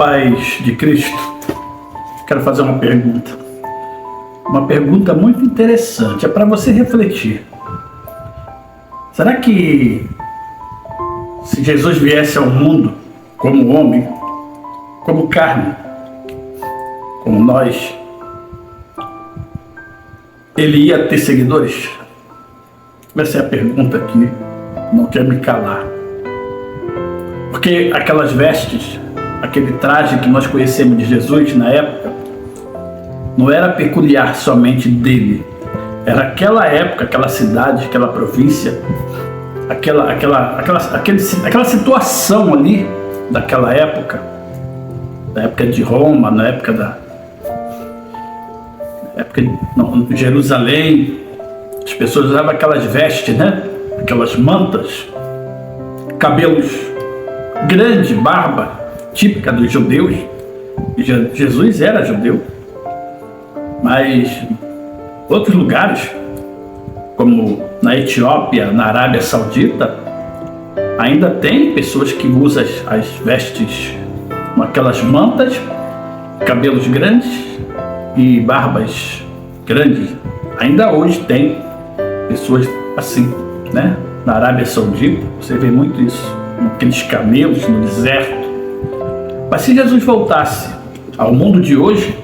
paz de Cristo, quero fazer uma pergunta. Uma pergunta muito interessante, é para você refletir. Será que se Jesus viesse ao mundo como homem, como carne, como nós, ele ia ter seguidores? Essa é a pergunta que não quer me calar. Porque aquelas vestes, aquele traje que nós conhecemos de Jesus na época, não era peculiar somente dele. Era aquela época, aquela cidade, aquela província, aquela situação ali daquela época, da época de Roma, na época de Jerusalém. As pessoas usavam aquelas vestes, né? Aquelas mantas, cabelos grandes, barba típica dos judeus. Jesus era judeu, mas outros lugares, como na Etiópia, na Arábia Saudita, ainda tem pessoas que usam as vestes com aquelas mantas, cabelos grandes e barbas grandes. Ainda hoje tem pessoas assim, né? Na Arábia Saudita, você vê muito isso, aqueles camelos no deserto. Mas se Jesus voltasse ao mundo de hoje,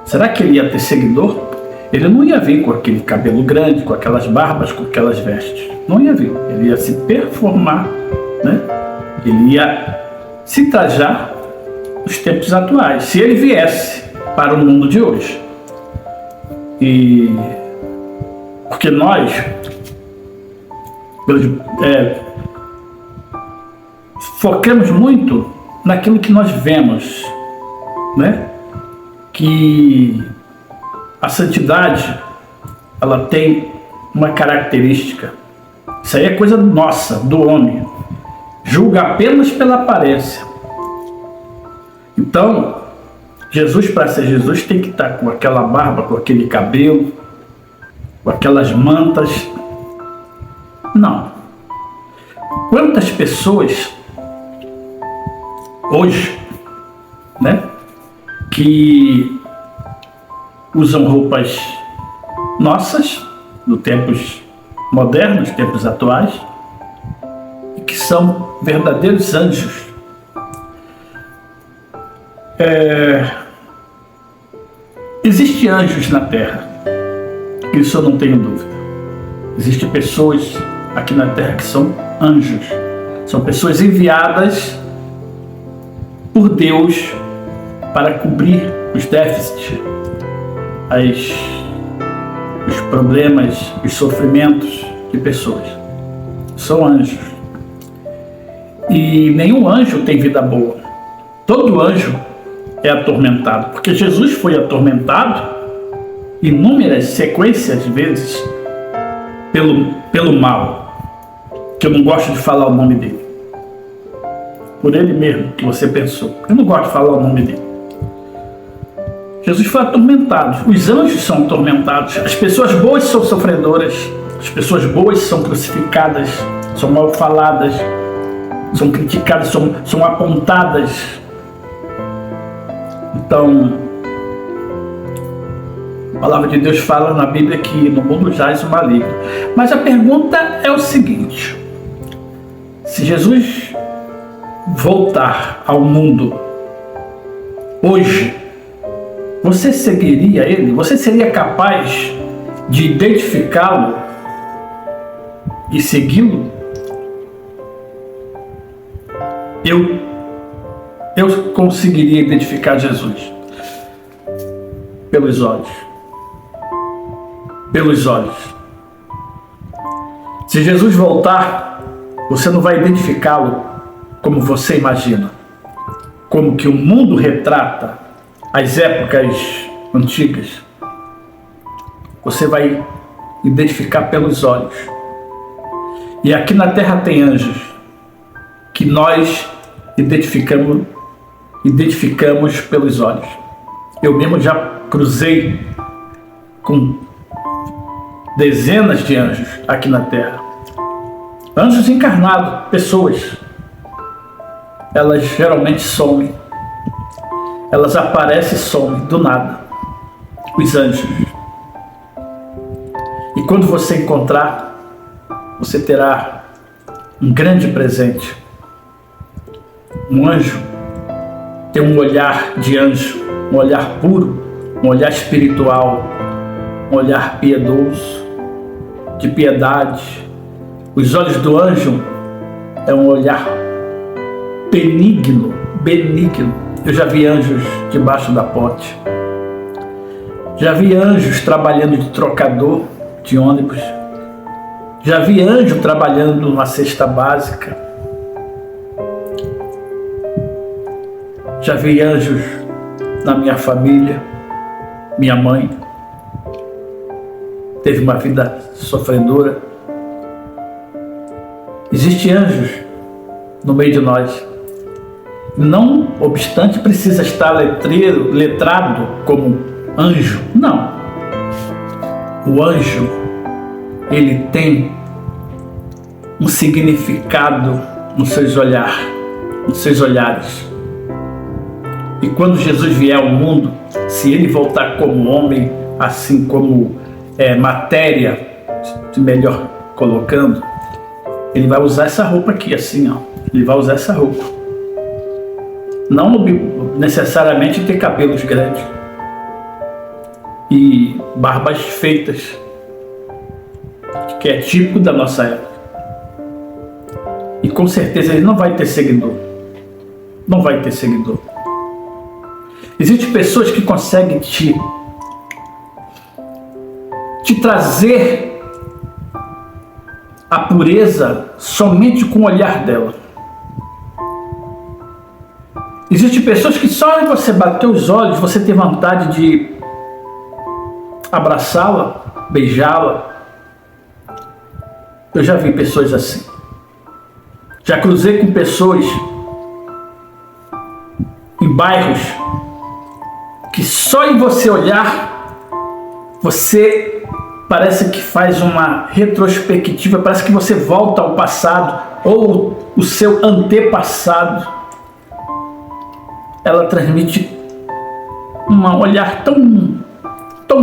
será que ele ia ter seguidor? Ele não ia vir com aquele cabelo grande, com aquelas barbas, com aquelas vestes. Não ia vir. Ele ia se performar, né? Ele ia se trajar nos tempos atuais, se ele viesse para o mundo de hoje. Porque nós focamos muito naquilo que nós vemos, né? Que a santidade, ela tem uma característica. Isso aí é coisa nossa, do homem. Julga apenas pela aparência. Então, Jesus, para ser Jesus, tem que estar com aquela barba, com aquele cabelo, com aquelas mantas. Não. Quantas pessoas hoje, né, que usam roupas nossas, dos tempos modernos, tempos atuais, e que são verdadeiros anjos. Existem anjos na Terra, isso eu não tenho dúvida. Existem pessoas aqui na Terra que são anjos, são pessoas enviadas por Deus para cobrir os déficits, os problemas, os sofrimentos de pessoas. São anjos. E nenhum anjo tem vida boa. Todo anjo é atormentado, porque Jesus foi atormentado inúmeras sequências de vezes pelo mal, que eu não gosto de falar o nome dele. Por ele mesmo, que você pensou. Eu não gosto de falar o nome dele. Jesus foi atormentado. Os anjos são atormentados. As pessoas boas são sofredoras. As pessoas boas são crucificadas, são mal faladas, são criticadas, são apontadas. Então, a palavra de Deus fala na Bíblia que no mundo jaz o maligno. Mas a pergunta é o seguinte: se Jesus voltar ao mundo hoje, você seguiria ele? Você seria capaz de identificá-lo e segui-lo? Eu conseguiria identificar Jesus pelos olhos. Pelos olhos. Se Jesus voltar, você não vai identificá-lo como você imagina, como que o mundo retrata as épocas antigas. Você vai identificar pelos olhos. E aqui na Terra tem anjos que nós identificamos pelos olhos. Eu mesmo já cruzei com dezenas de anjos aqui na Terra. Anjos encarnados, pessoas. elas geralmente somem. Elas aparecem e somem do nada. Os anjos. E quando você encontrar, você terá um grande presente. Um anjo tem um olhar de anjo, um olhar puro, um olhar espiritual, um olhar piedoso, de piedade. Os olhos do anjo é um olhar benigno. Eu já vi anjos debaixo da ponte. Já vi anjos trabalhando de trocador de ônibus. Já vi anjo trabalhando numa cesta básica. Já vi anjos na minha família. Minha mãe teve uma vida sofredora. Existem anjos no meio de nós. Não obstante, precisa estar letrado como anjo. Não. O anjo, ele tem um significado nos seus olhares. E quando Jesus vier ao mundo, se ele voltar como homem, assim como matéria, melhor colocando, ele vai usar essa roupa aqui, assim, ó. Ele vai usar essa roupa. Não necessariamente ter cabelos grandes e barbas feitas, que é típico da nossa época. E com certeza ele não vai ter seguidor. Não vai ter seguidor. Existem pessoas que conseguem te trazer a pureza somente com o olhar dela. Existem pessoas que só em você bater os olhos, você tem vontade de abraçá-la, beijá-la. Eu já vi pessoas assim. Já cruzei com pessoas em bairros que só em você olhar, você parece que faz uma retrospectiva, parece que você volta ao passado ou o seu antepassado. Ela transmite um olhar tão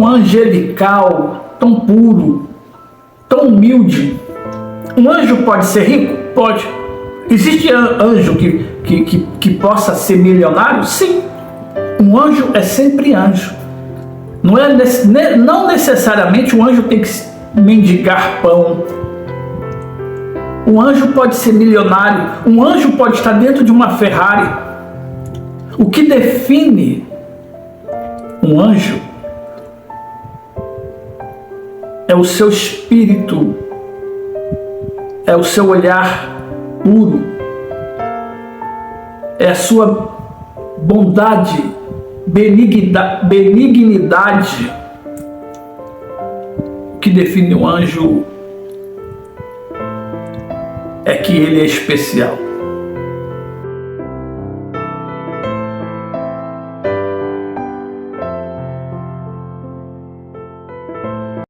angelical, tão puro, tão humilde. Um anjo pode ser rico? Pode. Existe anjo que possa ser milionário? Sim. Um anjo é sempre anjo. Não necessariamente um anjo tem que mendigar pão. Um anjo pode ser milionário. Um anjo pode estar dentro de uma Ferrari. O que define um anjo é o seu espírito, é o seu olhar puro, é a sua bondade, benignidade. O que define um anjo é que ele é especial.